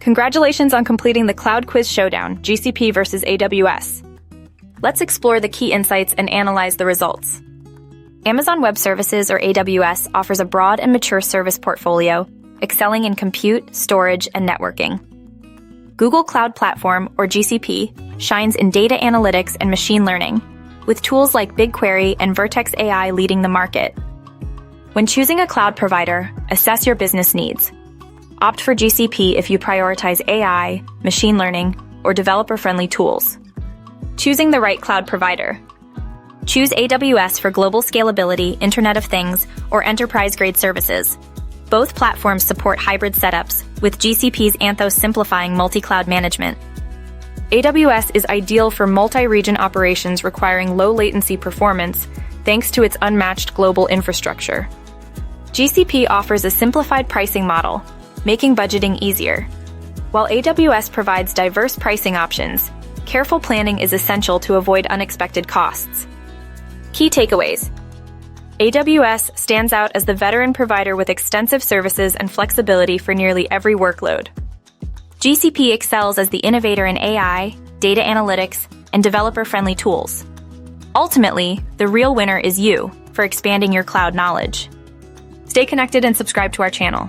Congratulations on completing the Cloud Quiz Showdown, GCP versus AWS. Let's explore the key insights and analyze the results. Amazon Web Services, or AWS, offers a broad and mature service portfolio, excelling in compute, storage, and networking. Google Cloud Platform, or GCP, shines in data analytics and machine learning, with tools like BigQuery and Vertex AI leading the market. When choosing a cloud provider, assess your business needs. Opt for GCP if you prioritize AI, machine learning, or developer-friendly tools. Choosing the right cloud provider. Choose AWS for global scalability, Internet of Things, or enterprise-grade services. Both platforms support hybrid setups, with GCP's Anthos simplifying multi-cloud management. AWS is ideal for multi-region operations requiring low-latency performance, thanks to its unmatched global infrastructure. GCP offers a simplified pricing model, making budgeting easier. While AWS provides diverse pricing options, careful planning is essential to avoid unexpected costs. Key takeaways. AWS stands out as the veteran provider with extensive services and flexibility for nearly every workload. GCP excels as the innovator in AI, data analytics, and developer-friendly tools. Ultimately, the real winner is you for expanding your cloud knowledge. Stay connected and subscribe to our channel.